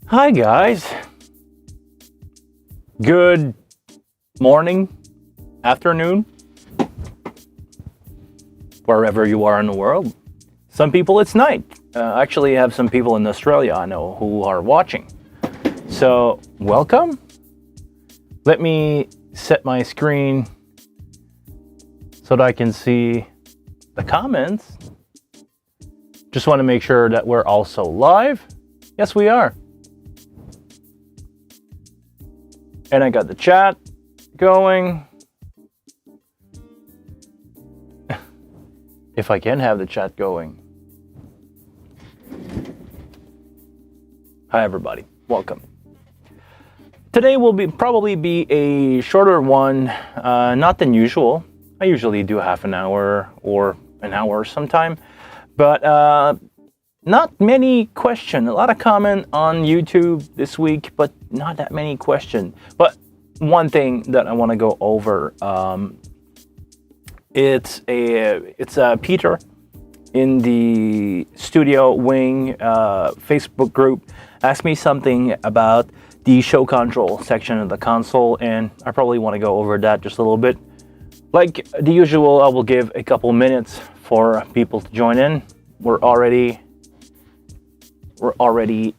Hi guys. Good morning, afternoon, wherever you are in the world. Some people it's night. Actually, I have some people in Australia I know who are watching. So, welcome. Let me set my screen so that I can see the comments. Just want to make sure that we're also live. Yes, we are. And I got the chat going. If I can have the chat going. Hi everybody, welcome. Today will probably be a shorter one, not than usual. I usually do half an hour or an hour sometime, but not many questions. A lot of comment on YouTube this week, but not that many questions. But one thing that I want to go over, it's Peter in the Studio Wing Facebook group asked me something about the show control section of the console, and I probably want to go over that just a little bit. Like the usual, I will give a couple minutes for people to join in. We're already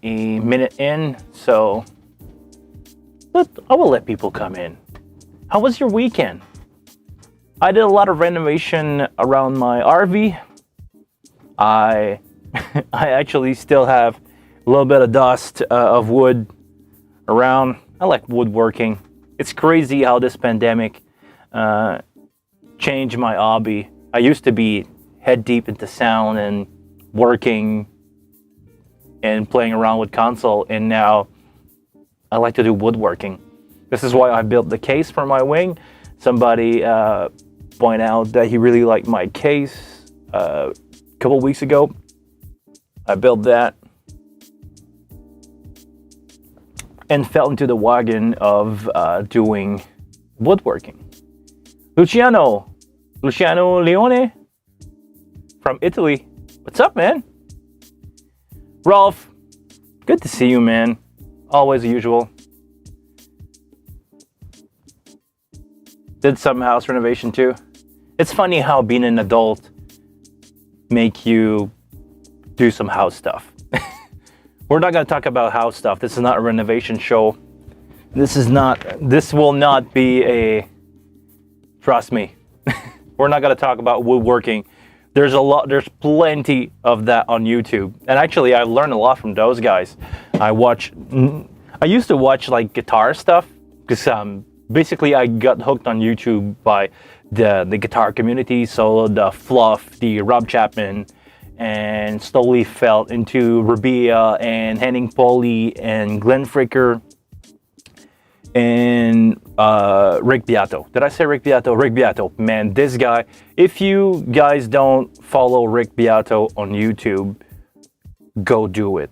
a minute in, so I will let people come in. How was your weekend? I did a lot of renovation around my RV. I actually still have a little bit of dust of wood around. I like woodworking. It's crazy how this pandemic changed my hobby. I used to be head deep into sound and working and playing around with console, and now I like to do woodworking. This is why I built the case for my wing. Somebody pointed out that he really liked my case a couple weeks ago. I built that and fell into the wagon of doing woodworking. Luciano Leone from Italy. What's up, man? Rolf, good to see you, man. Always the usual. Did some house renovation too. It's funny how being an adult make you do some house stuff. We're not going to talk about house stuff. This is not a renovation show. This will not be a, trust me. We're not going to talk about woodworking. There's plenty of that on YouTube. And actually, I learned a lot from those guys. I used to watch like guitar stuff because basically I got hooked on YouTube by the guitar community. So the Fluff, the Rob Chapman, and slowly fell into Rabia and Henning Pauly and Glenn Fricker and Rick Beato. Did I say Rick Beato? Rick Beato. Man, this guy, if you guys don't follow Rick Beato on YouTube, go do it.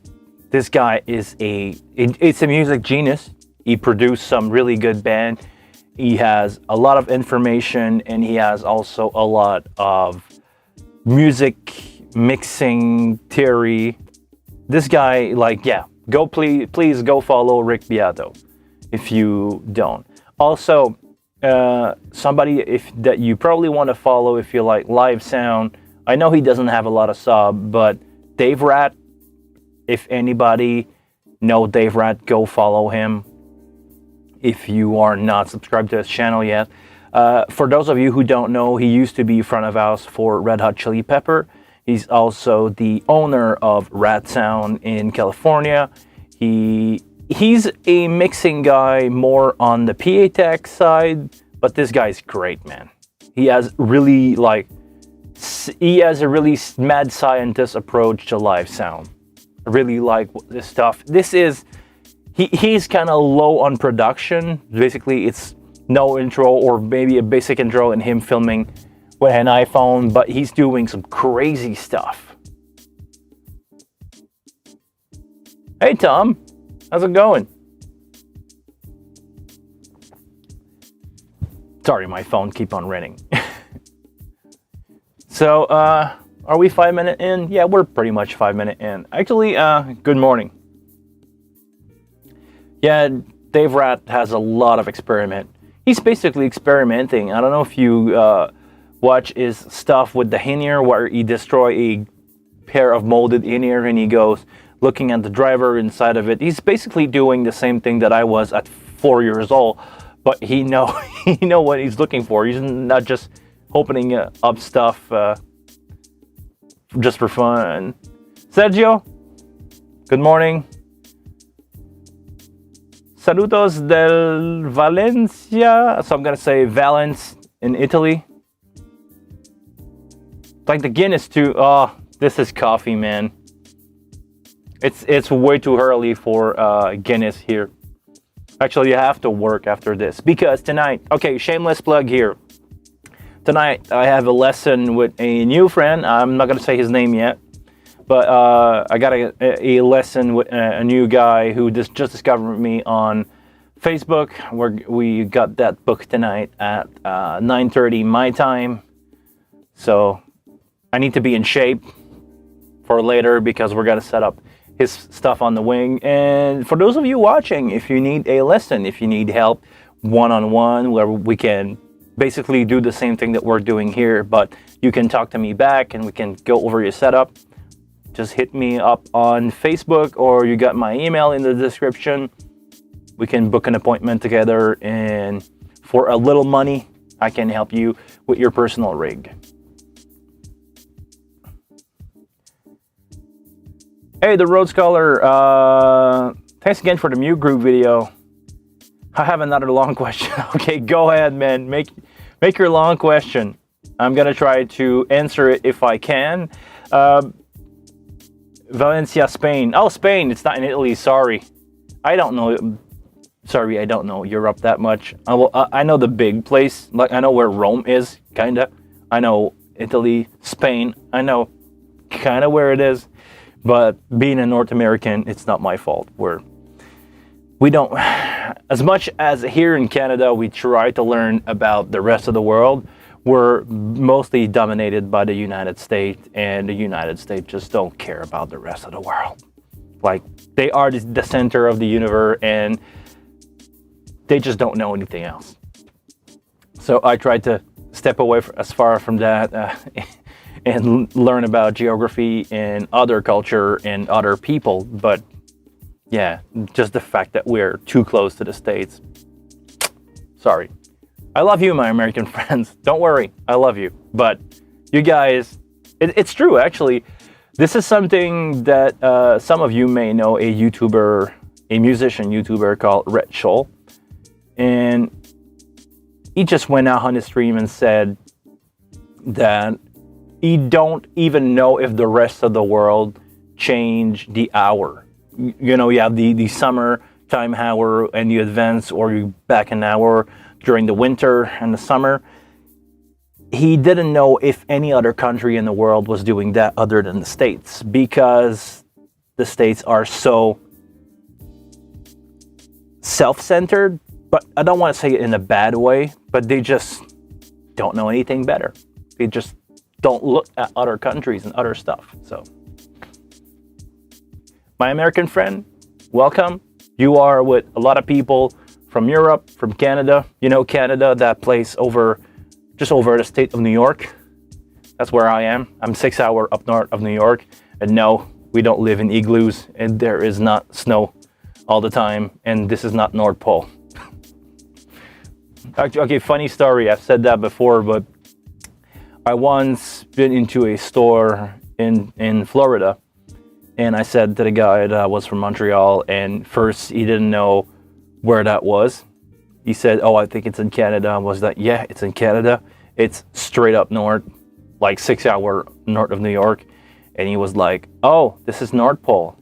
This guy is it's a music genius. He produced some really good band. He has a lot of information, and he has also a lot of music mixing theory. This guy, please go follow Rick Beato if you don't. Also, somebody that you probably want to follow if you like live sound. I know he doesn't have a lot of sub, but Dave Rat, if anybody know Dave Rat, go follow him if you are not subscribed to his channel yet. For those of you who don't know, he used to be front of house for Red Hot Chili Pepper. He's also the owner of Rat Sound in California. He's a mixing guy more on the PA Tech side, but this guy's great, man. He has a really mad scientist approach to live sound. I really like this stuff. He's kind of low on production. Basically, it's no intro or maybe a basic intro and him filming with an iPhone, but he's doing some crazy stuff. Hey Tom, how's it going? Sorry, my phone keep on ringing. So, are we 5 minutes in? Yeah, we're pretty much 5 minutes in. Actually, good morning. Yeah, Dave Rat has a lot of experiment. He's basically experimenting. I don't know if you watch his stuff with the hinnier where he destroy a pair of molded hinnier and he goes looking at the driver inside of it. He's basically doing the same thing that I was at 4 years old, but he know he know what he's looking for. He's not just opening up stuff just for fun. Sergio, good morning. Saludos del Valencia. So I'm gonna say Valence in Italy. Like the Guinness too. Oh, this is coffee, man. It's way too early for Guinness here. Actually, you have to work after this because tonight. Okay, shameless plug here. Tonight I have a lesson with a new friend. I'm not gonna say his name yet. But I got a lesson with a new guy who just discovered me on Facebook. Where we got that book tonight at 9:30 my time. So I need to be in shape for later because we're gonna set up his stuff on the wing. And for those of you watching, if you need a lesson, if you need help one-on-one, where we can basically do the same thing that we're doing here, but you can talk to me back and we can go over your setup. Just hit me up on Facebook or you got my email in the description. We can book an appointment together and for a little money, I can help you with your personal rig. Hey, the Road Scholar, thanks again for the Mute Group video. I have another long question. Okay, go ahead, man. Make your long question. I'm gonna try to answer it if I can. Valencia, Spain. Oh, Spain. It's not in Italy. Sorry. I don't know. Sorry, I don't know Europe that much. I know the big place. Like I know where Rome is, kinda. I know Italy, Spain. I know kinda where it is. But being a North American, it's not my fault. We don't, as much as here in Canada, we try to learn about the rest of the world. We're mostly dominated by the United States, and the United States just don't care about the rest of the world. Like, they are the center of the universe, and they just don't know anything else. So I tried to step away as far from that and learn about geography and other culture and other people. But yeah, just the fact that we're too close to the States. Sorry. I love you, my American friends. Don't worry, I love you. But you guys, it's true, actually. This is something that some of you may know, a YouTuber, a musician YouTuber called Red Shoal. And he just went out on his stream and said that he don't even know if the rest of the world changed the hour. You know, you have the summer time hour and you advance or you back an hour during the winter and the summer. He didn't know if any other country in the world was doing that other than the States, because the States are so self-centered, but I don't want to say it in a bad way, but they just don't know anything better. They just don't look at other countries and other stuff. So, my American friend, welcome. You are with a lot of people from Europe, from Canada. You know Canada, that place just over the state of New York. That's where I am. I'm 6 hours up north of New York. And no, we don't live in igloos and there is not snow all the time. And this is not North Pole. Okay, funny story. I've said that before, but I once been into a store in Florida. And I said to the guy that I was from Montreal, and first he didn't know where that was. He said, "Oh, I think it's in Canada." I was like, "Yeah, it's in Canada. It's straight up north, like 6 hours north of New York." And he was like, "Oh, this is North Pole."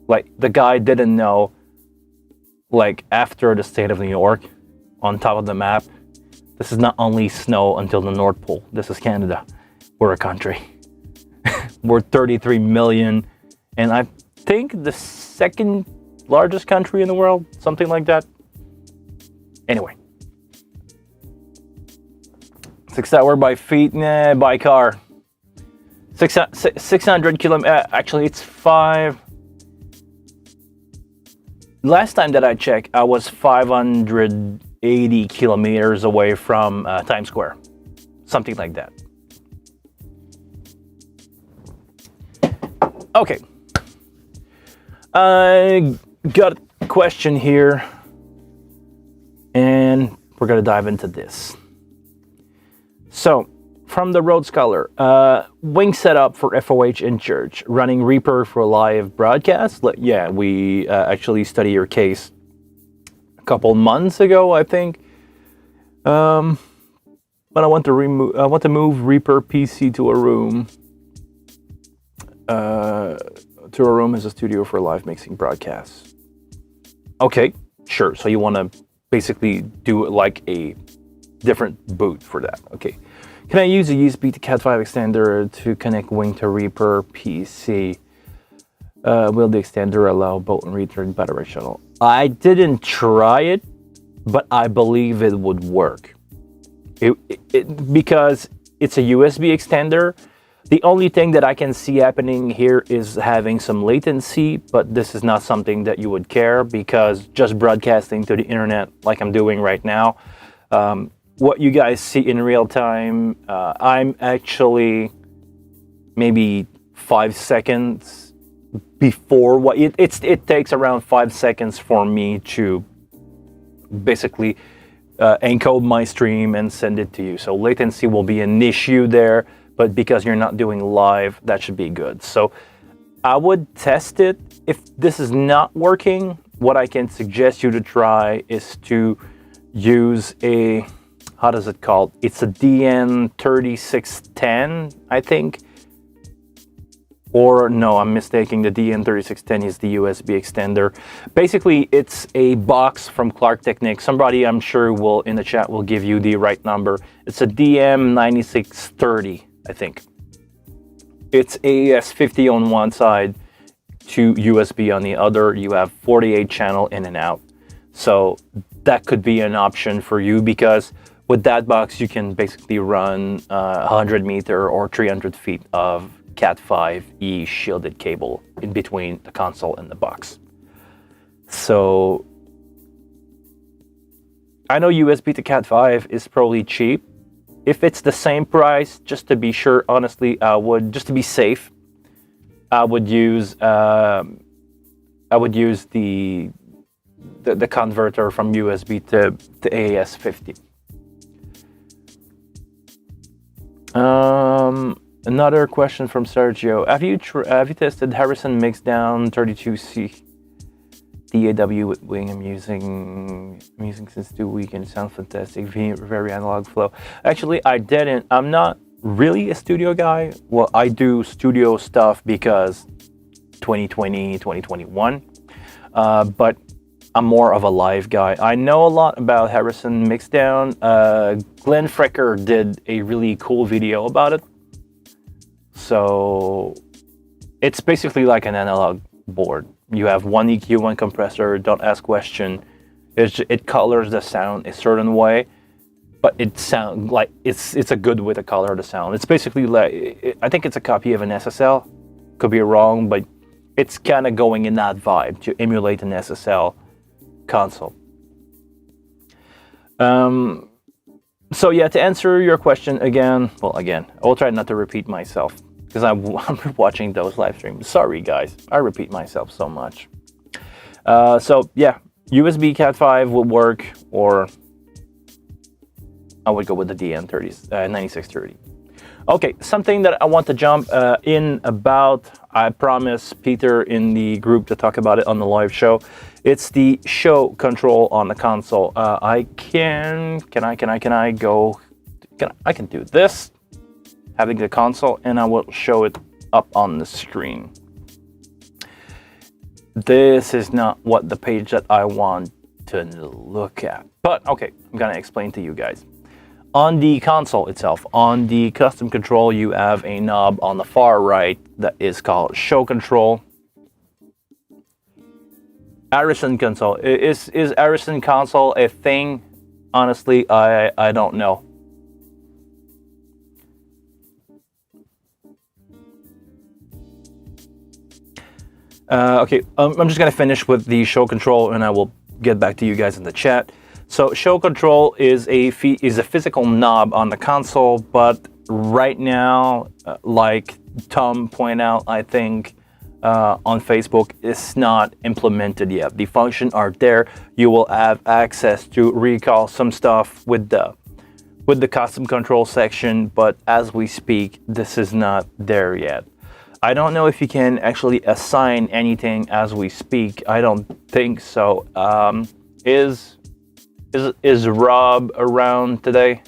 Like, the guy didn't know, like, after the state of New York, on top of the map, this is not only snow until the North Pole. This is Canada. We're a country. We're 33 million, and I think the second largest country in the world, something like that. Anyway, 6 hours by feet, nah, by car. 600 kilometers. Actually, it's last time that I checked, I was 580 kilometers away from Times Square, something like that. Okay, I got a question here, and we're gonna dive into this. So, from the Road Scholar, wing setup for FOH in church, running Reaper for live broadcast. Yeah, we actually studied your case a couple months ago, I think. But I want to move Reaper PC to a room. To a room as a studio for live mixing broadcasts. Okay, sure. So you want to basically do like a different boot for that. Okay. Can I use a USB to Cat5 extender to connect Wing to Reaper PC? Will the extender allow bolt and return bidirectional? I didn't try it, but I believe it would work. Because it's a USB extender. The only thing that I can see happening here is having some latency, but this is not something that you would care because just broadcasting to the internet like I'm doing right now, what you guys see in real time, I'm actually maybe 5 seconds before what it takes around 5 seconds for me to basically encode my stream and send it to you. So latency will be an issue there. But because you're not doing live, that should be good. So I would test it. If this is not working, what I can suggest you to try is to use a, how does it called? It's a DN3610, I think. Or no, I'm mistaking. The DN3610 is the USB extender. Basically, it's a box from Clark Technic. Somebody, I'm sure, will in the chat will give you the right number. It's a DM9630. I think. It's AES50 on one side to USB on the other. You have 48 channel in and out. So that could be an option for you because with that box you can basically run 100 meter or 300 feet of Cat5e shielded cable in between the console and the box. So I know USB to Cat5 is probably cheap. If it's the same price, just to be sure, honestly, I would, just to be safe, I would use the converter from USB to AES50. Another question from Sergio: Have you tested Harrison Mixdown 32C DAW with Wing? I'm using since 2 weeks and it sounds fantastic. Very analog flow. Actually, I didn't. I'm not really a studio guy. Well, I do studio stuff because 2020, 2021. But I'm more of a live guy. I know a lot about Harrison Mixdown. Glenn Frecker did a really cool video about it. So it's basically like an analog board. You have one EQ, one compressor. Don't ask question. It colors the sound a certain way, but it sounds like it's a good way to color the sound. It's basically like, I think it's a copy of an SSL. Could be wrong, but it's kind of going in that vibe to emulate an SSL console. So yeah, to answer your question again, I will try not to repeat myself because I'm watching those live streams. Sorry guys, I repeat myself so much. So yeah, USB Cat5 would work, or I would go with the DN9630. Okay, something that I want to jump in about. I promised Peter in the group to talk about it on the live show. It's the show control on the console. I can do this, having the console, and I will show it up on the screen. This is not what the page that I want to look at, but okay, I'm gonna explain to you guys. On the console itself, on the custom control, you have a knob on the far right that is called Show Control. Harrison console. Is Harrison console a thing? Honestly, I don't know. Okay, I'm just gonna finish with the show control, and I will get back to you guys in the chat. So show control is a physical knob on the console, but right now, like Tom pointed out, I think on Facebook, it's not implemented yet. The functions are there. You will have access to recall some stuff with the custom control section, but as we speak, this is not there yet. I don't know if you can actually assign anything as we speak. I don't think so. Is Rob around today?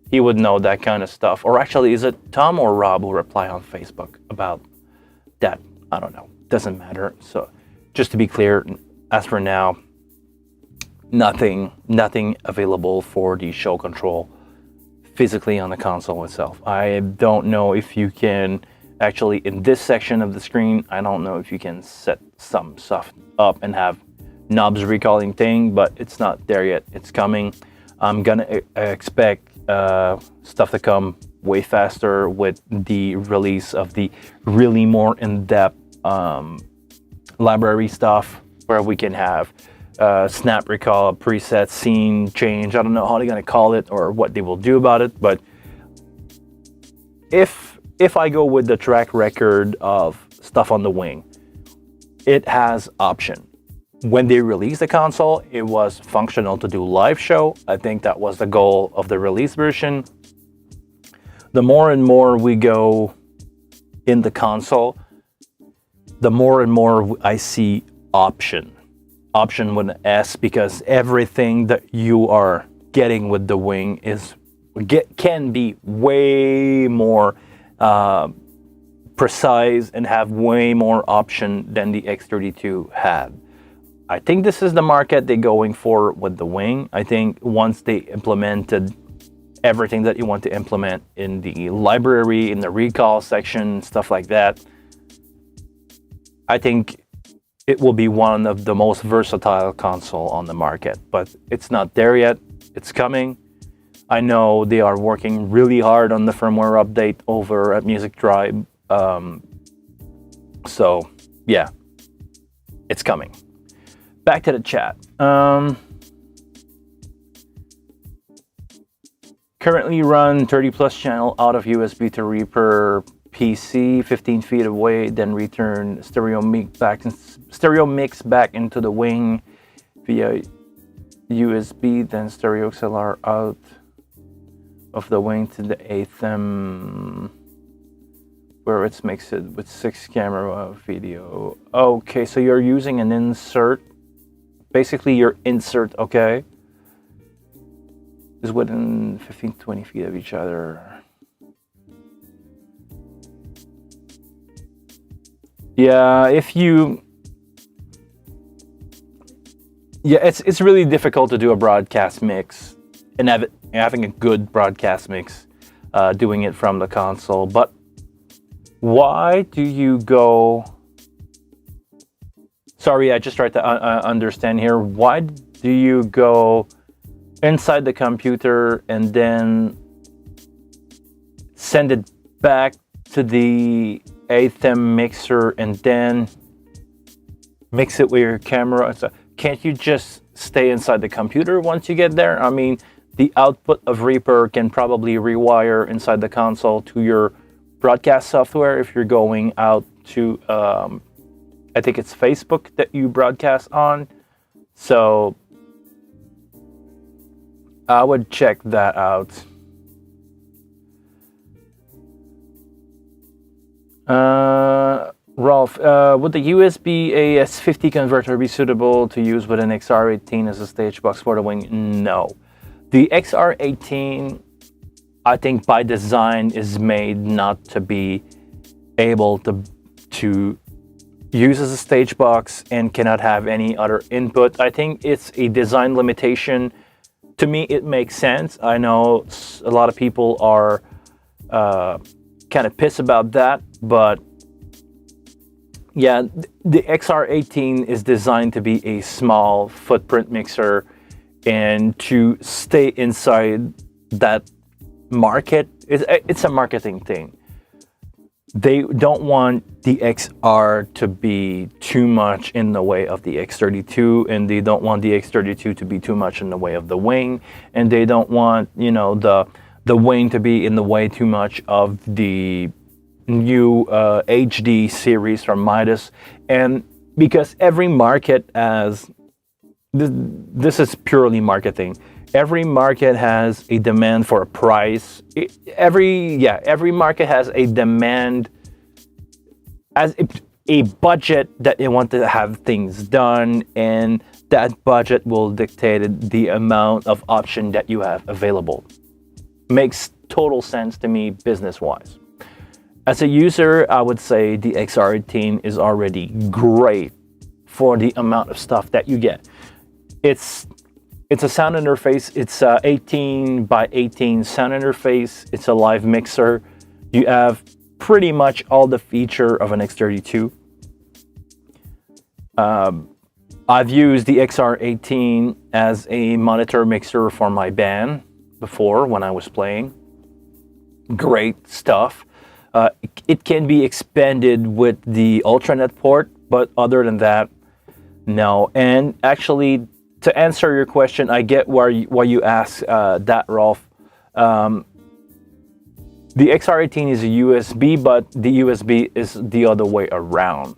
He would know that kind of stuff. Or actually, is it Tom or Rob who reply on Facebook about that? I don't know. Doesn't matter. So just to be clear, as for now, nothing available for the show control physically on the console itself. I don't know if you can actually, in this section of the screen, I don't know if you can set some stuff up and have knobs recalling thing, but it's not there yet. It's coming. I'm gonna expect stuff to come way faster with the release of the really more in-depth library stuff, where we can have snap recall, preset, scene change. I don't know how they're gonna call it or what they will do about it, but if I go with the track record of stuff on the wing, it has option. When they released the console, it was functional to do live show. I think that was the goal of the release version. The more and more we go in the console, the more and more I see option. Option with an S, because everything that you are getting with the wing can be way more precise and have way more option than the X32 had. I think this is the market they're going for with the wing. I think once they implemented everything that you want to implement in the library, in the recall section, stuff like that, I think it will be one of the most versatile console on the market. But it's not there yet. It's coming. I know they are working really hard on the firmware update over at Music Tribe. So yeah, it's coming. Back to the chat. Currently run 30 plus channel out of USB to Reaper PC 15 feet away, then return stereo mix back into the wing via USB, then stereo XLR out of the wing to the ATEM, where it's mixed with 6 camera video. Okay, so you're using an insert. Basically, your insert, okay, is within 15-20 feet of each other. Yeah, it's really difficult to do a broadcast mix and having a good broadcast mix, doing it from the console. But why do you go? Sorry, I just tried to understand here. Why do you go inside the computer and then send it back to the ATEM mixer and then mix it with your camera? So can't you just stay inside the computer once you get there? I mean, the output of Reaper can probably rewire inside the console to your broadcast software if you're going out to I think it's Facebook that you broadcast on. So I would check that out. Rolf, would the USB AS50 converter be suitable to use with an XR18 as a stage box for the wing? No. The XR18, I think by design, is made not to be able to use as a stage box and cannot have any other input. I think it's a design limitation. To me, it makes sense. I know a lot of people are kind of pissed about that, but yeah, the XR18 is designed to be a small footprint mixer, and to stay inside that market, it's a marketing thing. they don't want the XR to be too much in the way of the X32, and they don't want the X32 to be too much in the way of the wing, and they don't want, you know, the wing to be in the way too much of the new HD series from Midas. And because every market has this is purely marketing. Every market has a demand for a price. Every market has a demand, as a budget that they want to have things done, and that budget will dictate the amount of option that you have available. Makes total sense to me business-wise. As a user, I would say the XR18 is already great for the amount of stuff that you get. It's a sound interface. It's a 18 by 18 sound interface. It's a live mixer. You have pretty much all the feature of an X32. I've used the XR18 as a monitor mixer for my band before when I was playing. Great stuff. It can be expanded with the Ultranet port, but other than that, no. And actually, to answer your question, I get why you ask that, Rolf. The XR18 is a USB, but the USB is the other way around.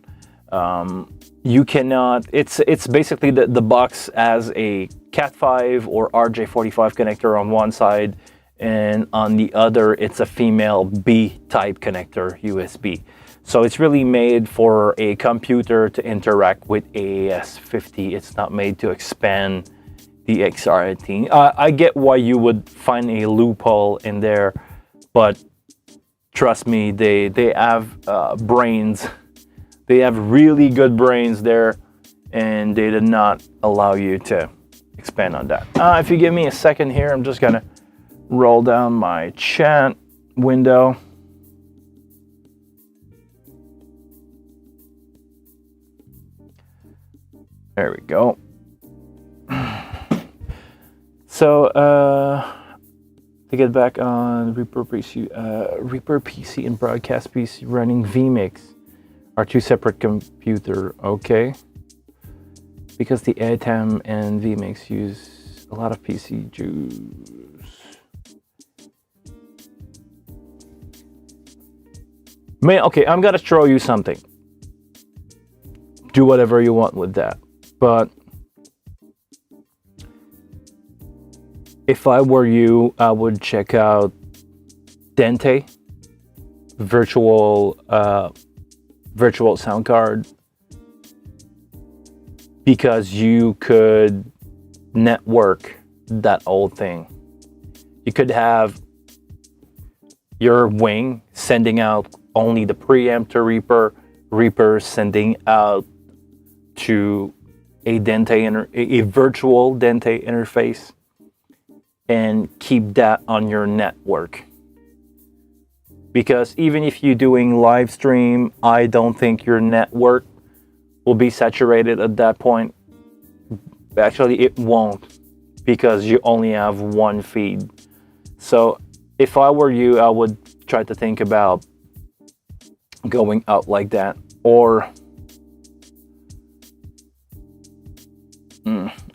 You cannot. It's basically the box as a Cat5 or RJ45 connector on one side, and on the other, it's a female B-type connector USB. So it's really made for a computer to interact with AES-50. It's not made to expand the XR18. I get why you would find a loophole in there, but trust me, they have brains. They have really good brains there, and they did not allow you to expand on that. If you give me a second here, I'm just gonna roll down my chat window. There we go. So, to get back on Reaper PC and Broadcast PC running vMix are two separate computer, okay? Because the ATEM and vMix use a lot of PC juice. Okay, I'm gonna throw you something. Do whatever you want with that. But if I were you, I would check out Dente, virtual sound card, because you could network that whole thing. You could have your wing sending out only the preamp to Reaper sending out to a virtual Dente interface, and keep that on your network. Because even if you're doing live stream, I don't think your network will be saturated at that point. Actually, it won't, because you only have one feed. So if I were you, I would try to think about going out like that. Or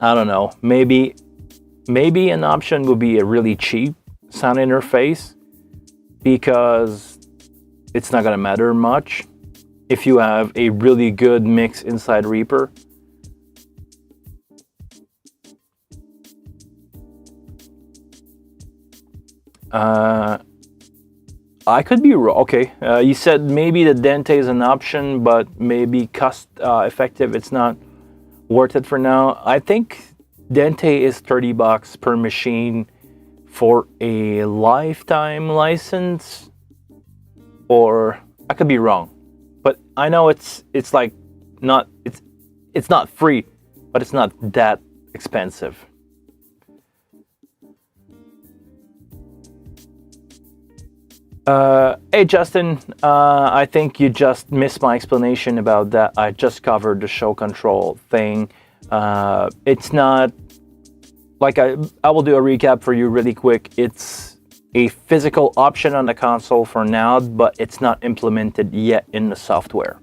I don't know, maybe an option would be a really cheap sound interface, because it's not gonna matter much if you have a really good mix inside Reaper. I could be wrong. Okay, you said maybe the Dente is an option, but maybe cost effective. It's not worth it for now. I think Dente is $30 per machine for a lifetime license, or I could be wrong, but I know it's like not it's not free, but it's not that expensive. Hey Justin, I think you just missed my explanation about that. I just covered the show control thing. It's not like I will do a recap for you really quick. It's a physical option on the console for now, but it's not implemented yet in the software.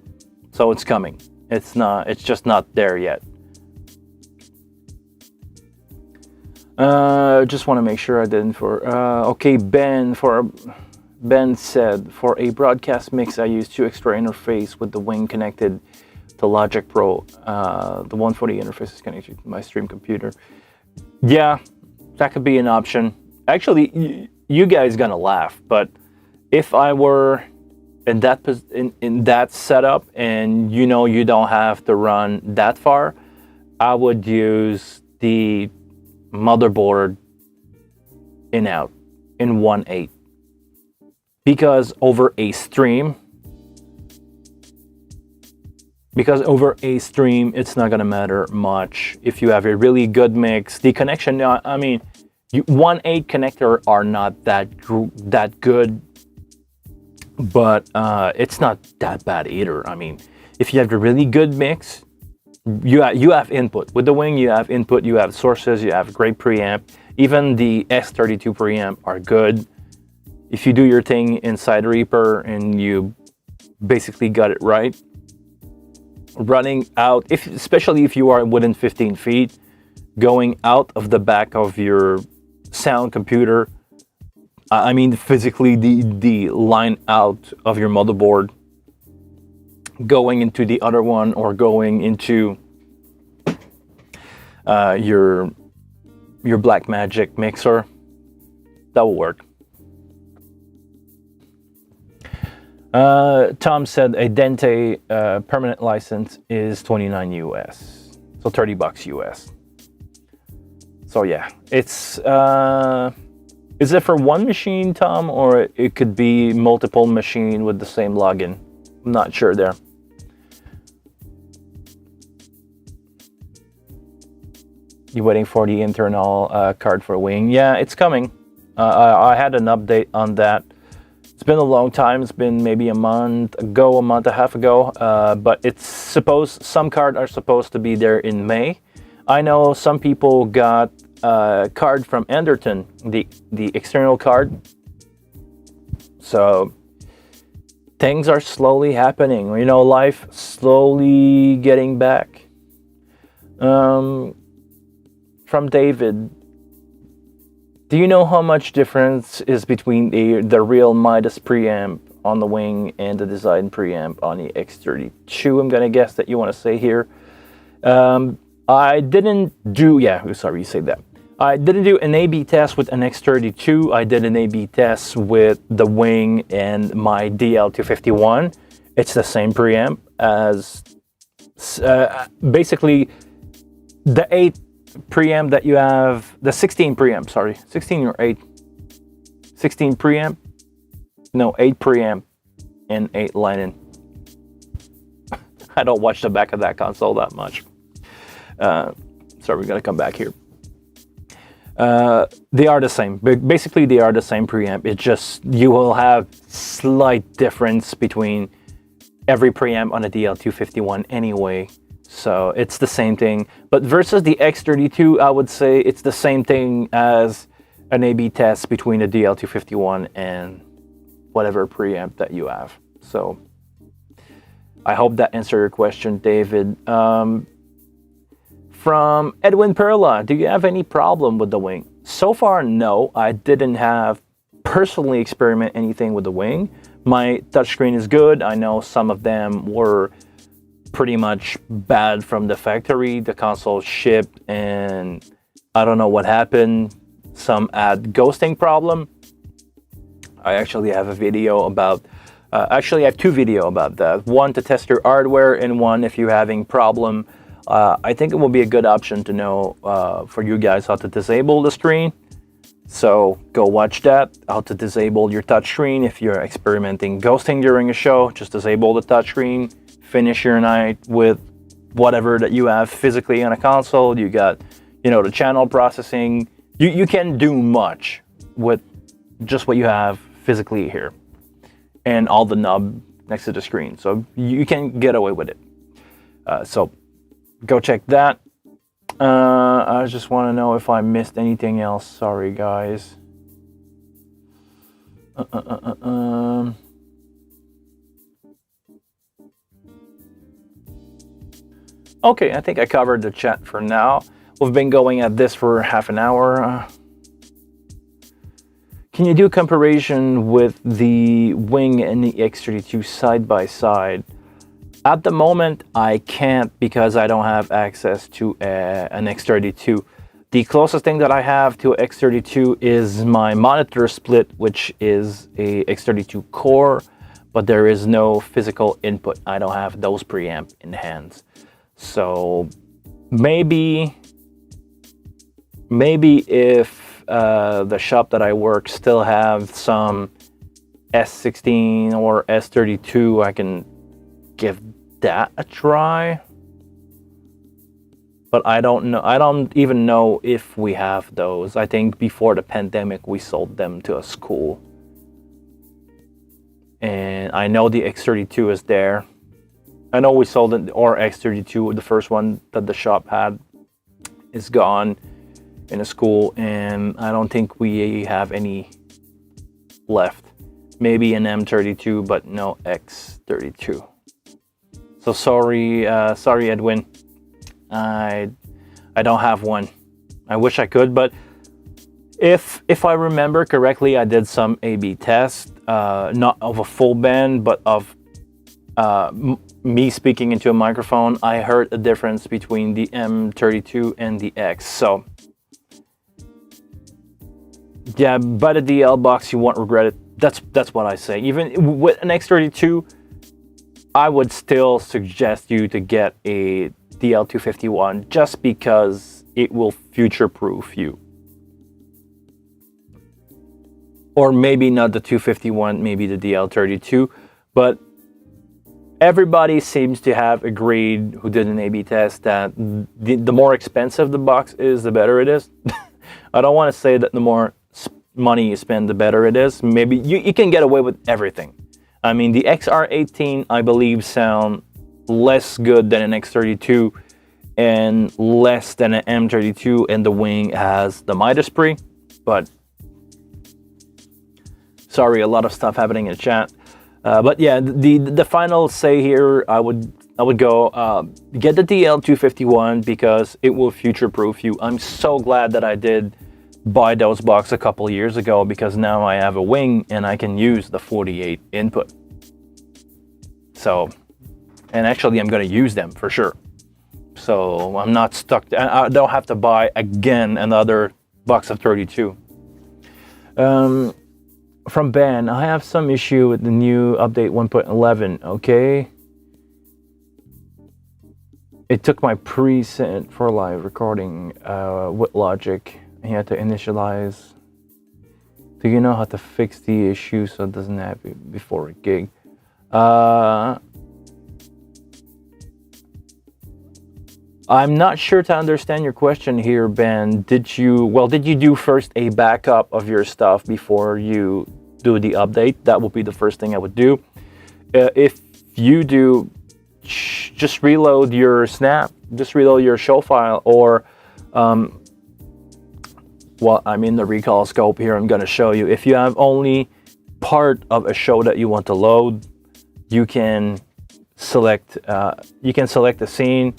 So it's coming. It's just not there yet. Just want to make sure I didn't okay, Ben said, for a broadcast mix, I use two extra interface with the wing connected to Logic Pro. The one for the interface is connected to my stream computer. Yeah, that could be an option. Actually, you guys gonna laugh, but if I were in that setup and you don't have to run that far, I would use the motherboard in out in 1.8, because over a stream it's not gonna matter much if you have a really good mix. The connection, I mean, 1.8 connector are not that good, but it's not that bad either. I mean, if you have a really good mix, you have input. With the wing, you have input, you have sources, you have great preamp. Even the S32 preamp are good. If you do your thing inside Reaper and you basically got it right, running out, especially if you are within 15 feet, going out of the back of your sound computer, I mean physically the line out of your motherboard, going into the other one or going into your Blackmagic mixer, that will work. Tom said a Dente permanent license is $29 US, so $30 US. So yeah, it's is it for one machine, Tom, or it could be multiple machine with the same login? I'm not sure there. You waiting for the internal card for wing? Yeah, it's coming. I had an update on that. It's been a long time. It's been maybe a month and a half ago. But it's some cards are supposed to be there in May. I know some people got a card from Anderton, the external card. So things are slowly happening. Life slowly getting back. From David, do you know how much difference is between the real Midas preamp on the wing and the design preamp on the X32? I'm gonna guess that you want to say here. I didn't do, sorry, you say that. I didn't do an A/B test with an X32. I did an A/B test with the wing and my DL251. It's the same preamp as basically the 8 preamp that you have, the 16 preamp, sorry, 16 or 8? 16 preamp? No, 8 preamp and 8 line-in. I don't watch the back of that console that much. Sorry, we're gonna come back here. They are the same. Basically, they are the same preamp. It's just you will have slight difference between every preamp on a DL251 anyway. So it's the same thing. But versus the X32, I would say it's the same thing as an A/B test between the DL251 and whatever preamp that you have. So I hope that answered your question, David. From Edwin Perla, do you have any problem with the wing? So far, no. I didn't have personally experiment anything with the wing. My touchscreen is good. I know some of them were pretty much bad from the factory. The console shipped and I don't know what happened. Some had ghosting problem. I actually have a video about, actually I have 2 videos about that. One to test your hardware and one if you're having problem. I think it will be a good option to know for you guys how to disable the screen. So go watch that, how to disable your touchscreen. If you're experimenting ghosting during a show, just disable the touchscreen. Finish your night with whatever that you have physically on a console. You got, the channel processing. You can do much with just what you have physically here and all the knob next to the screen. So you can get away with it. So go check that. I just want to know if I missed anything else. Sorry, guys. Uh, uh, uh, uh, um. Okay, I think I covered the chat for now. We've been going at this for half an hour. Can you do a comparison with the Wing and the X32 side by side? At the moment, I can't because I don't have access to an X32. The closest thing that I have to X32 is my monitor split, which is a X32 core, but there is no physical input. I don't have those preamp in hands. So maybe if the shop that I work still have some S16 or S32, I can give that a try. But I don't know. I don't even know if we have those. I think before the pandemic, we sold them to a school. And I know the X32 is there. I know we sold it, or X32, the first one that the shop had, is gone in a school, and I don't think we have any left. Maybe an M32, but no X32. So sorry, Edwin. I don't have one. I wish I could, but if I remember correctly, I did some A/B tests, not of a full band, but of me speaking into a microphone. I heard a difference between the M32 and the X. So yeah, buy the DL box, you won't regret it. That's what I say. Even with an X32, I would still suggest you to get a DL251 just because it will future-proof you. Or maybe not the 251, maybe the DL32, but everybody seems to have agreed who did an A/B test that the more expensive the box is, the better it is. I don't want to say that the more money you spend, the better it is. Maybe you can get away with everything. I mean, the XR18, I believe, sound less good than an X32 and less than an M32, and the Wing has the Midas Pre. But sorry, a lot of stuff happening in the chat. But yeah, the final say here, I would go get the DL251 because it will future-proof you. I'm so glad that I did buy those boxes a couple years ago, because now I have a Wing and I can use the 48 input. So, and actually I'm going to use them for sure. So I'm not stuck. I don't have to buy again another box of 32. From Ben, I have some issue with the new update 1.11. Okay. It took my preset for live recording with Logic. I had to initialize. Do you know how to fix the issue so it doesn't happen before a gig? I'm not sure to understand your question here, Ben. Did you do first a backup of your stuff before you do the update? That would be the first thing I would do. If you do, just reload your snap, just reload your show file, or well, I'm in the recall scope here. I'm going to show you. If you have only part of a show that you want to load, you can select the scene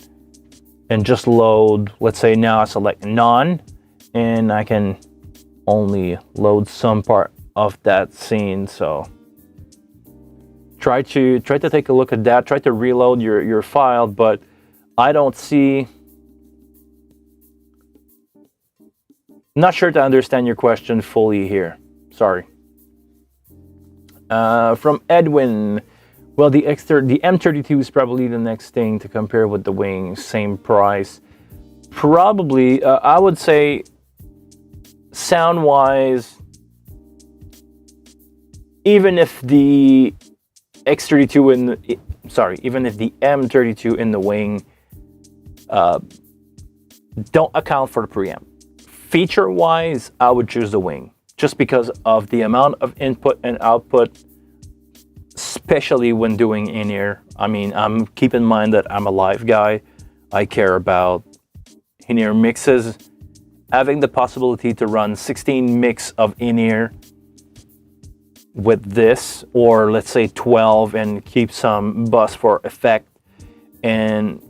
and just load. Let's say now I select none, and I can only load some part of that scene. So try to take a look at that. Try to reload your file, but I don't see. Not sure to understand your question fully here. Sorry. From Edwin, well, the M32 is probably the next thing to compare with the Wing. Same price. Probably, I would say, sound-wise, even if the even if the M32 in the Wing don't account for the preamp. Feature-wise, I would choose the Wing just because of the amount of input and output, especially when doing in-ear. I mean, keep in mind that I'm a live guy. I care about in-ear mixes. Having the possibility to run 16 mix of in-ear with this, or let's say 12 and keep some bus for effect, and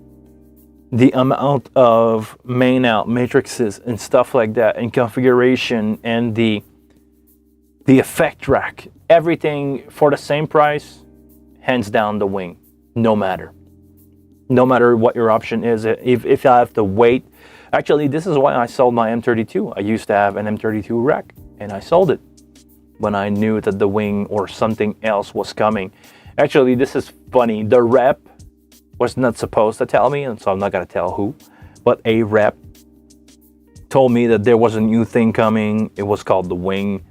the amount of main out matrices and stuff like that, and configuration, and the effect rack, everything for the same price, hands down the Wing, no matter what your option is. If I have to wait, actually this is why I sold my M32. I used to have an M32 rack and I sold it when I knew that the Wing or something else was coming. Actually, this is funny. The rep was not supposed to tell me, and so I'm not gonna tell who, but a rep told me that there was a new thing coming. It was called the Wing,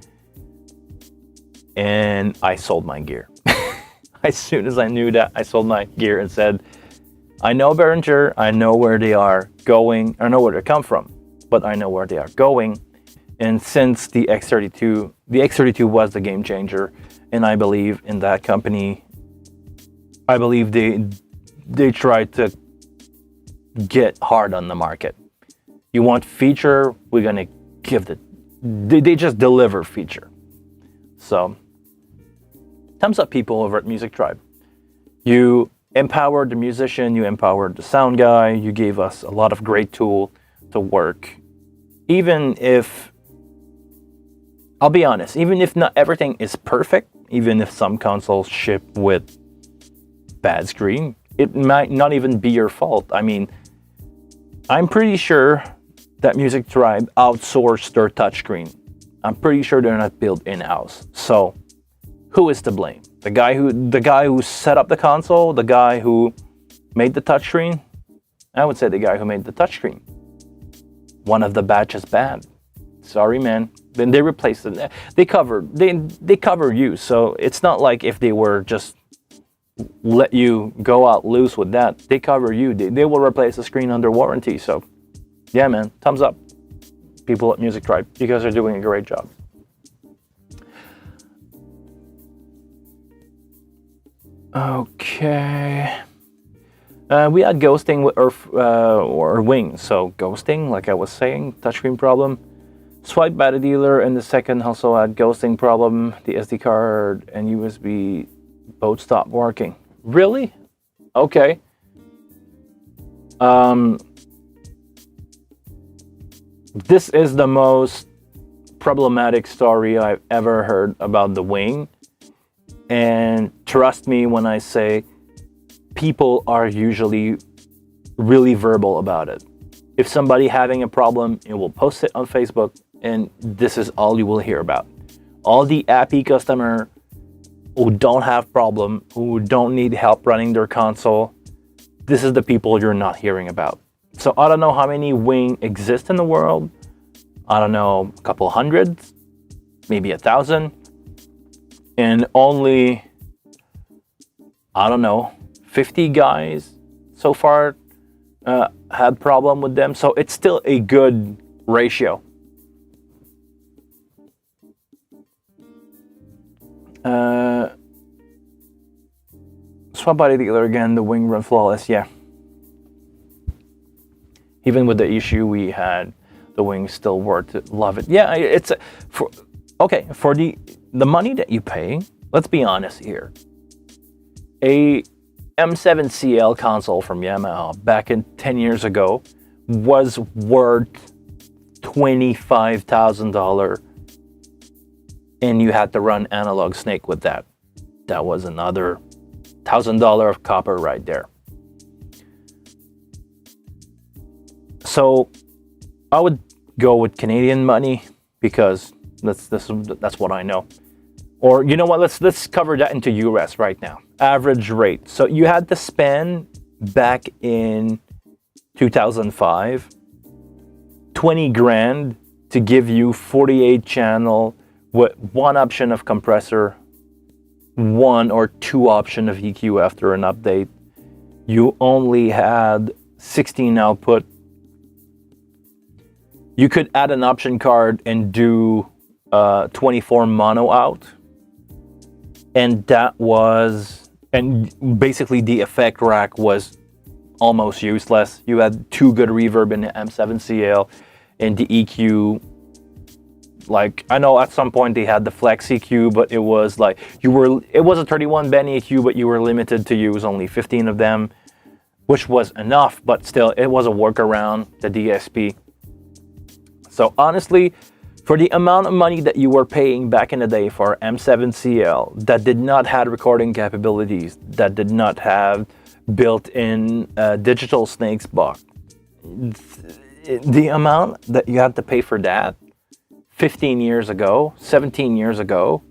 and I sold my gear. As soon as I knew that, I sold my gear and said, I know Behringer, I know where they are going, I know where they come from, but I know where they are going. And since the X32 was the game changer, and I believe in that company. I believe they tried to get hard on the market. You want feature, we're gonna give it. They just deliver feature. So, thumbs up, people over at Music Tribe. You empowered the musician, you empowered the sound guy, you gave us a lot of great tool to work. Even if, I'll be honest, even if not everything is perfect, even if some consoles ship with bad screen, it might not even be your fault. I mean, I'm pretty sure that Music Tribe outsourced their touchscreen. I'm pretty sure they're not built in-house. So, who is to blame? The guy who set up the console, the guy who made the touchscreen? I would say the guy who made the touchscreen. One of the batches bad. Sorry, man. Then they replaced it. They cover you. So it's not like if they were just let you go out loose with that. They cover you. They will replace the screen under warranty. So yeah, man, thumbs up, people at Music Tribe. You guys are doing a great job. Okay. We had ghosting with or Wing. So ghosting, like I was saying, touchscreen problem. Swipe by the dealer, and the second also had ghosting problem. The SD card and USB both stopped working. Really? Okay. This is the most problematic story I've ever heard about the Wing. And trust me when I say people are usually really verbal about it. If somebody having a problem, it will post it on Facebook, and this is all you will hear about. All the happy customer who don't have problem, who don't need help running their console, this is the people you're not hearing about. So I don't know how many Wing exist in the world. I don't know, a couple hundred, maybe 1,000. And only, I don't know, 50 guys so far had problem with them. So it's still a good ratio. Swap by the dealer again, the Wing run flawless, yeah. Even with the issue we had, the Wing still worked. Love it. Yeah, it's for the money that you pay. Let's be honest here. A M7CL console from Yamaha back in 10 years ago was worth $25,000, and you had to run Analog Snake with that. That was another $1,000 of copper right there. So I would go with Canadian money because that's what I know. Or you know what? Let's cover that into US right now. Average rate. So you had to spend back in 2005 20 grand to give you 48 channel with one option of compressor, one or two option of EQ after an update. You only had 16 output. You could add an option card and do 24 mono out. And that was, and basically the effect rack was almost useless. You had two good reverb in the M7CL, and the EQ Like, I know at some point they had the Flex EQ, but it was like it was a 31 band EQ, but you were limited to use only 15 of them, which was enough, but still it was a workaround, the DSP. So honestly, for the amount of money that you were paying back in the day for M7CL that did not have recording capabilities, that did not have built-in digital snakes box, the amount that you had to pay for that 15 years ago, 17 years ago,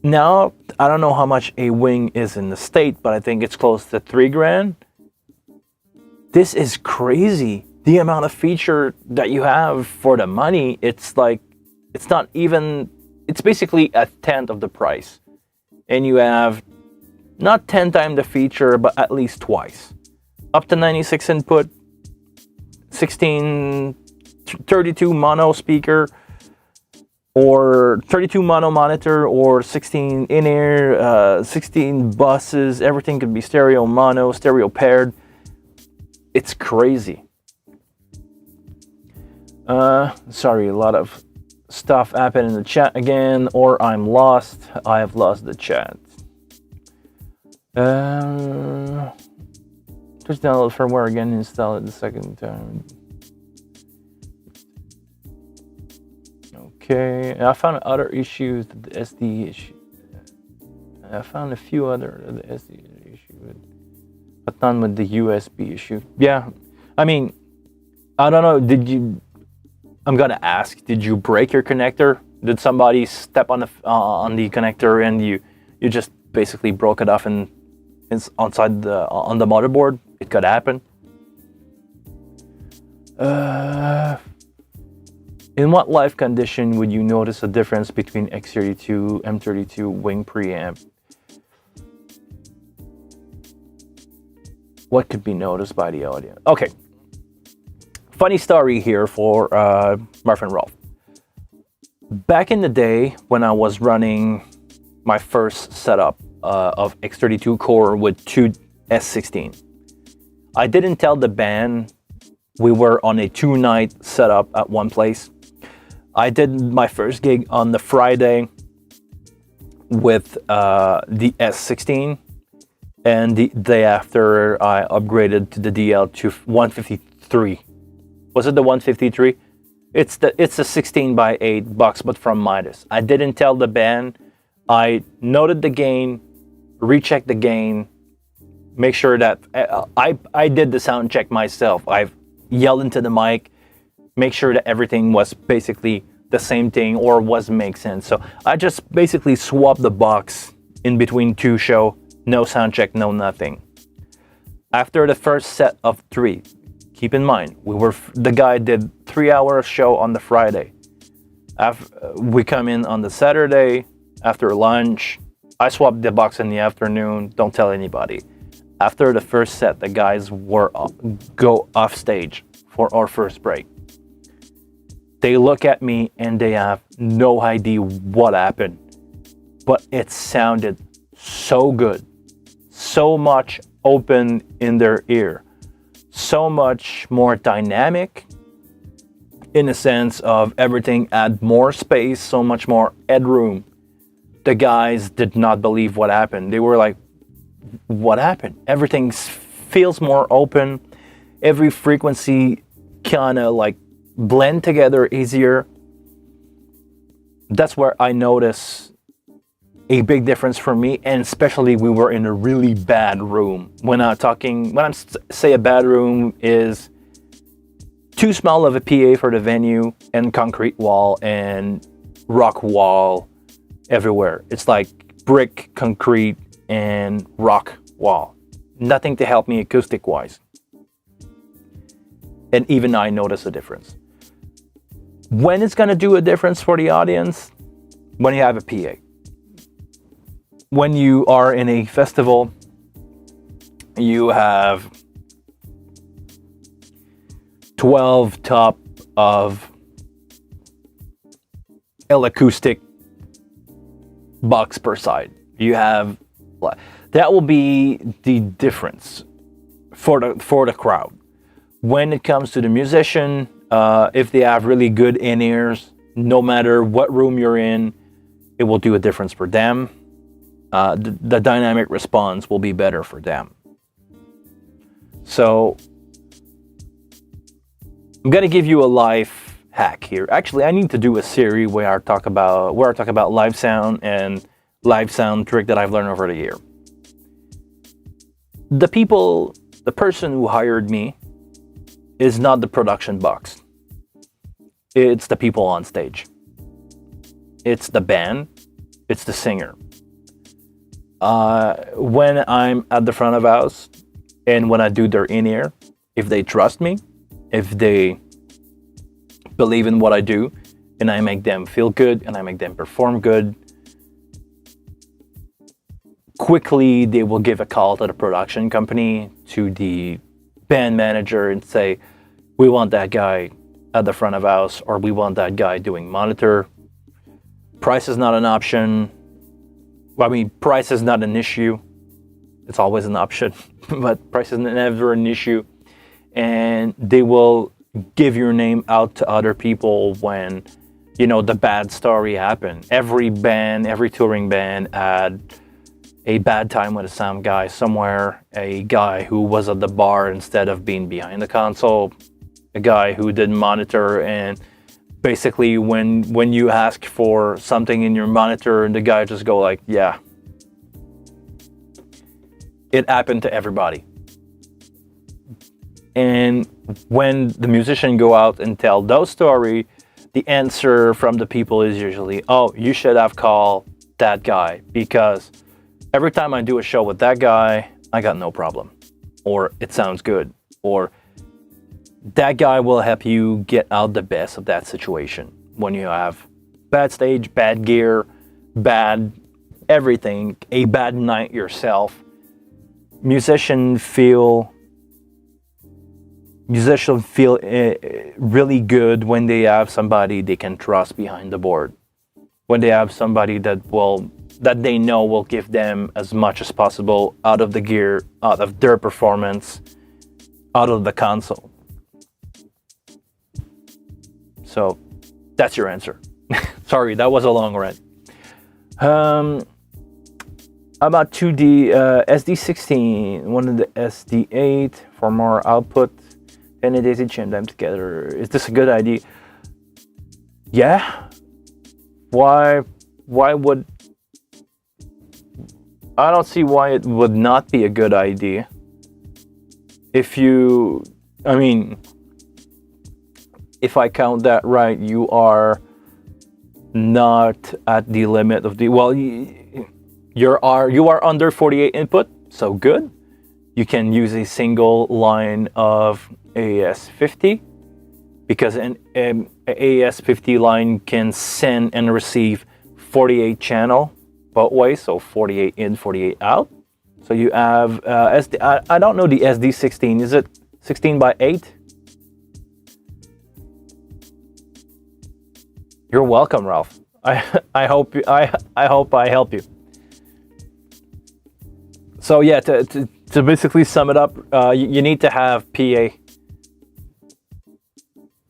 now I don't know how much a wing is in the state, but I think it's close to $3,000. This is crazy. The amount of feature that you have for the money, it's like, it's not even, it's basically a tenth of the price. And you have not 10 times the feature, but at least twice. Up to 96 input, 32 mono speaker, or 32 mono monitor, or 16 in-ear, 16 buses, everything could be stereo mono, stereo paired. It's crazy. Sorry, a lot of stuff happened in the chat again, or I'm lost. I have lost the chat. Just download firmware again and install it the second time. Okay, I found other issues, the SD issue. I found a few other the SD issue, but none with the USB issue. Yeah, I mean, I don't know. I'm gonna ask. Did you break your connector? Did somebody step on the connector and you just basically broke it off and it's on the motherboard? It could happen. In what life condition would you notice a difference between X32, M32 wing preamp? What could be noticed by the audience? Okay. Funny story here for Marv and Rolf. Back in the day when I was running my first setup of X32 core with two S16, I didn't tell the band we were on a 2-night setup at one place. I did my first gig on the Friday with the S16, and the day after I upgraded to the DL to 153. Was it the 153? It's a 16 by 8 box, but from Midas. I didn't tell the band. I noted the gain, rechecked the gain, make sure that I did the sound check myself. I've yelled into the mic, make sure that everything was basically the same thing or was make sense. So I just basically swapped the box in between two show, no sound check, no nothing. After the first set of 3, keep in mind, the guy did 3-hour show on the Friday. We come in on the Saturday after lunch. I swapped the box in the afternoon. Don't tell anybody. After the first set, the guys go off stage for our first break. They look at me and they have no idea what happened, but it sounded so good, so much open in their ear, so much more dynamic in the sense of everything had more space, so much more headroom. The guys did not believe what happened. They were like, what happened? Everything feels more open. Every frequency kind of like blend together easier. That's where I notice a big difference for me, and especially we were in a really bad room. When I say a bad room is too small of a PA for the venue and concrete wall and rock wall everywhere. It's like brick, concrete, and rock wall. Nothing to help me acoustic wise. And even I notice a difference. When it's gonna do a difference for the audience? When you have a PA. When you are in a festival, you have 12 top of acoustic box per side. You have that will be the difference for the crowd. When it comes to the musician, If they have really good in-ears, no matter what room you're in, it will do a difference for them. The dynamic response will be better for them. So I'm gonna give you a life hack here. Actually, I need to do a series where I talk about live sound and live sound trick that I've learned over the year. The person who hired me is not the production box. It's the people on stage. It's the band. It's the singer. When I'm at the front of house and when I do their in-ear, if they trust me, if they believe in what I do, and I make them feel good and I make them perform good, quickly they will give a call to the production company, to the band manager, and say, we want that guy at the front of house, or we want that guy doing monitor. Price is not an option. Well, I mean, price is not an issue. It's always an option, but price is never an issue. And they will give your name out to other people when, the bad story happened. Every touring band had a bad time with a sound guy somewhere, a guy who was at the bar instead of being behind the console, a guy who didn't monitor, and basically when you ask for something in your monitor and the guy just go like, yeah. It happened to everybody. And when the musician go out and tell those story, the answer from the people is usually, oh, you should have called that guy, because every time I do a show with that guy, I got no problem. Or it sounds good. Or that guy will help you get out the best of that situation. When you have bad stage, bad gear, bad everything, a bad night yourself, musicians feel really good when they have somebody they can trust behind the board. When they have somebody that they know will give them as much as possible out of the gear, out of their performance, out of the console. So that's your answer. Sorry, that was a long rant. About 2D SD16, one of the SD8 for more output, and a daisy chain them together. Is this a good idea? Yeah. Why would... I don't see why it would not be a good idea. If I count that right, you are not at the limit of the... you are under 48 input, so good. You can use a single line of AES-50, because an AES-50 line can send and receive 48 channel both ways, so 48 in, 48 out. So you have I don't know the SD16. Is it 16 by 8? You're welcome, Ralph. I hope I help you. So yeah, to basically sum it up, you need to have PA.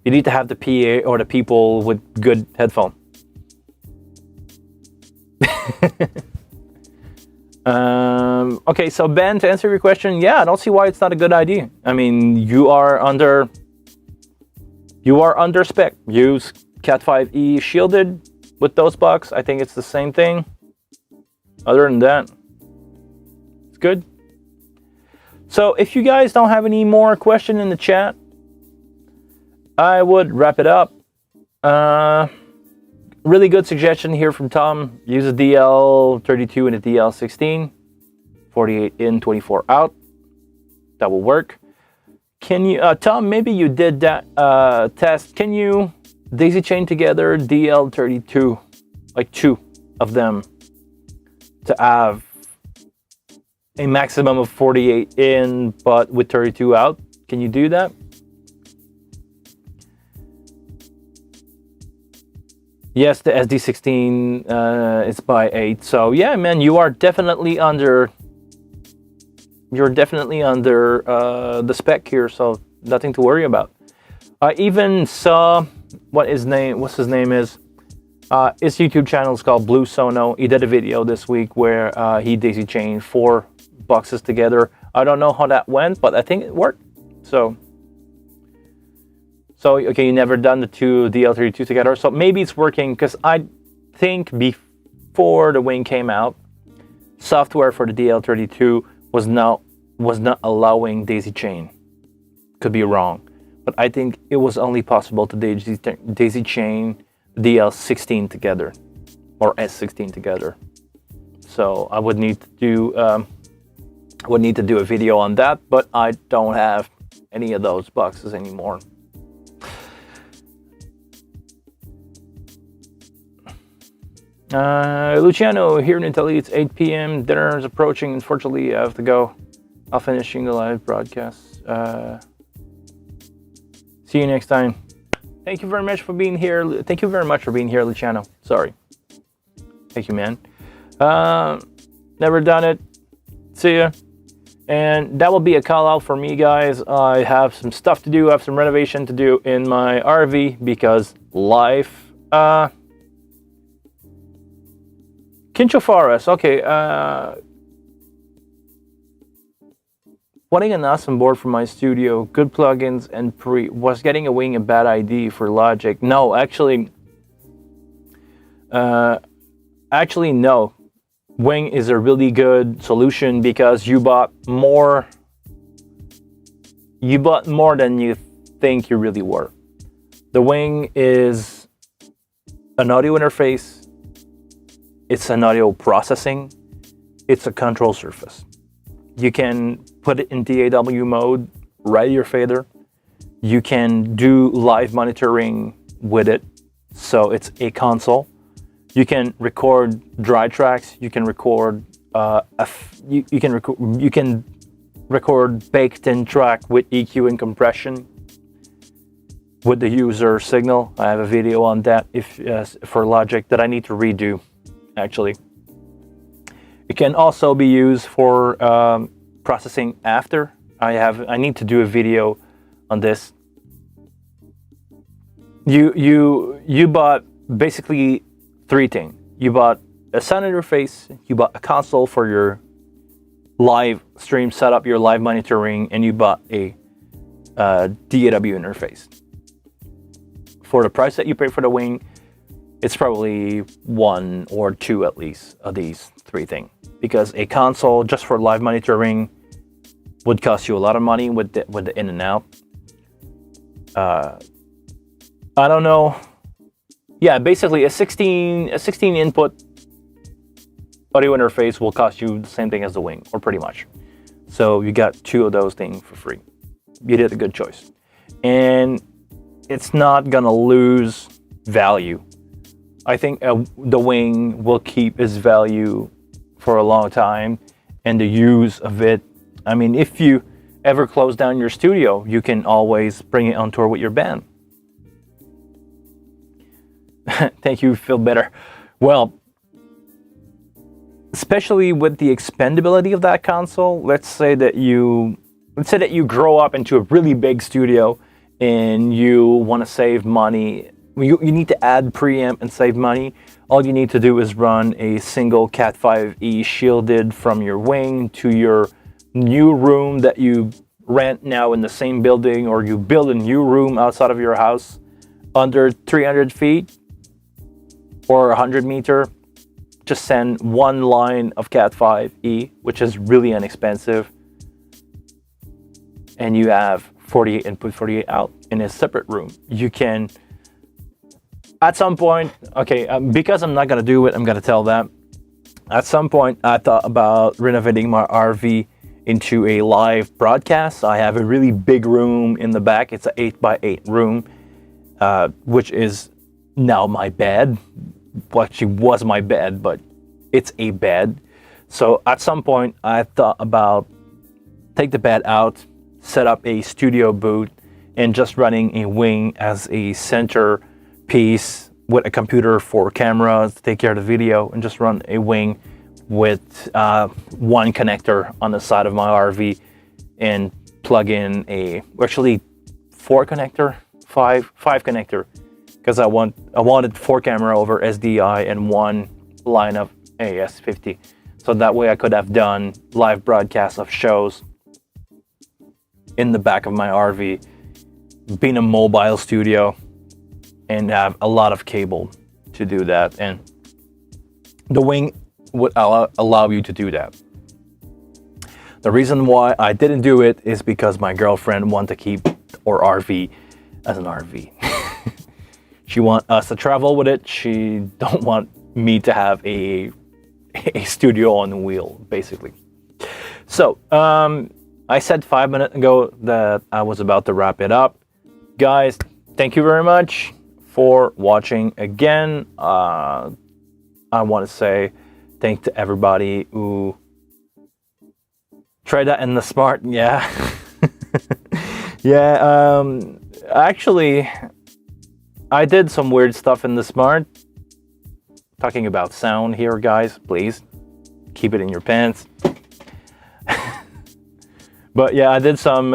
You need to have the PA or the people with good headphone. Okay, so Ben, to answer your question, yeah, I don't see why it's not a good idea. I mean, you are under spec. Use Cat 5e shielded with those bucks. I think it's the same thing. Other than that, it's good. So if you guys don't have any more question in the chat, I would wrap it up. Really good suggestion here from Tom. Use a DL32 and a DL16. 48 in, 24 out. That will work. Can you, Tom, maybe you did that test. Can you daisy chain together DL32, like 2 of them, to have a maximum of 48 in, but with 32 out? Can you do that? Yes, the SD16 is by 8. So yeah, man, you are definitely under. You're definitely under the spec here, so nothing to worry about. I even saw what's his name is. His YouTube channel is called Blue Sono. He did a video this week where he daisy chained 4 boxes together. I don't know how that went, but I think it worked. So okay, you never done the 2 DL32 together, so maybe it's working, because I think before the wing came out, software for the DL32 was not allowing daisy chain. Could be wrong, but I think it was only possible to daisy chain DL16 together or S16 together. So I would need to do a video on that, but I don't have any of those boxes anymore. Luciano here in Italy, it's 8 p.m. Dinner is approaching. Unfortunately, I have to go. I'll finishing the live broadcast. See you next time. Thank you very much for being here. Thank you very much for being here, Luciano. Sorry. Thank you, man. Never done it. See ya. And that will be a call out for me, guys. I have some stuff to do. I have some renovation to do in my RV because life. Kincho Forest. Okay. Wanting an awesome board for my studio, good plugins, and was getting a wing a bad idea for Logic? No, actually no. Wing is a really good solution because you bought more than you think you really were. The wing is an audio interface. It's an audio processing. It's a control surface. You can put it in DAW mode, right your fader. You can do live monitoring with it, so it's a console. You can record dry tracks. You can record you can record baked-in track with EQ and compression with the user signal. I have a video on that for Logic that I need to redo, actually. It can also be used for processing after. I need to do a video on this. You bought basically 3 things. You bought a sound interface, you bought a console for your live stream setup, your live monitoring, and you bought a DAW interface. For the price that you pay for the wing, it's probably 1 or 2 at least of these 3 things. Because a console just for live monitoring would cost you a lot of money with the in and out. I don't know. Yeah, basically a 16 input audio interface will cost you the same thing as the wing, or pretty much. So you got 2 of those things for free. You did a good choice. And it's not gonna lose value. I think the wing will keep its value for a long time, and the use of it. I mean, if you ever close down your studio, you can always bring it on tour with your band. Thank you, feel better. Well, especially with the expandability of that console, let's say that you grow up into a really big studio and you want to save money. You need to add preamp and save money. All you need to do is run a single Cat 5e shielded from your wing to your new room that you rent now in the same building, or you build a new room outside of your house under 300 feet or 100 meter. Just send 1 line of Cat 5e, which is really inexpensive, and you have 48 input, 48 out in a separate room. You can, at some point, because I'm not gonna do it, I'm gonna tell them. At some point, I thought about renovating my RV into a live broadcast. I have a really big room in the back. It's an 8x8 room, which is now my bed. Well, actually was my bed, but it's a bed. So at some point, I thought about take the bed out, set up a studio booth, and just running a wing as a center piece with a computer for cameras to take care of the video, and just run a wing with 1 connector on the side of my RV and plug in actually 4 connector five connector, because I wanted 4 camera over SDI and 1 line of AS50, so that way I could have done live broadcasts of shows in the back of my RV, being a mobile studio, and have a lot of cable to do that, and the wing would allow you to do that. The reason why I didn't do it is because my girlfriend wanted to keep our RV as an RV. She wants us to travel with it. She don't want me to have a studio on the wheel, basically. So I said 5 minutes ago that I was about to wrap it up. Guys, thank you very much for watching again. I want to say thank to everybody who tried that in the Smart. Yeah. Yeah, actually, I did some weird stuff in the Smart. Talking about sound here, guys, please keep it in your pants. But yeah, I did some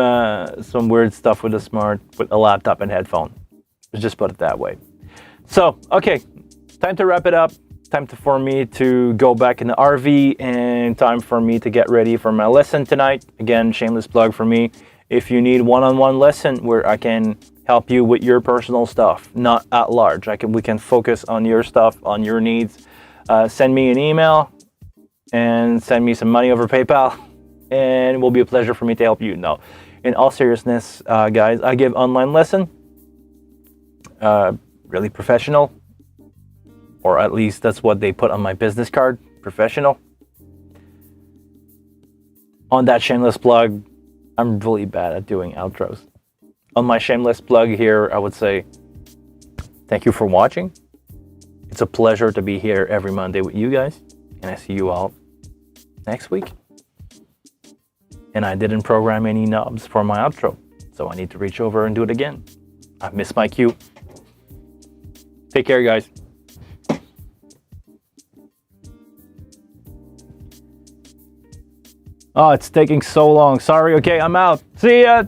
weird stuff with the Smart, with a laptop and headphone. Let's just put it that way. So, okay, time to wrap it up. Time for me to go back in the RV, and time for me to get ready for my lesson tonight. Again, shameless plug for me. If you need one-on-one lesson where I can help you with your personal stuff, not at large, we can focus on your stuff, on your needs. Send me an email and send me some money over PayPal, and it will be a pleasure for me to help you. No, in all seriousness, guys, I give online lesson. Really professional, or at least that's what they put on my business card, professional. On that shameless plug, I'm really bad at doing outros. On my shameless plug here, I would say thank you for watching. It's a pleasure to be here every Monday with you guys, and I see you all next week. And I didn't program any knobs for my outro, so I need to reach over and do it again. I missed my cue. Take care, guys. Oh, it's taking so long. Sorry. Okay, I'm out. See ya.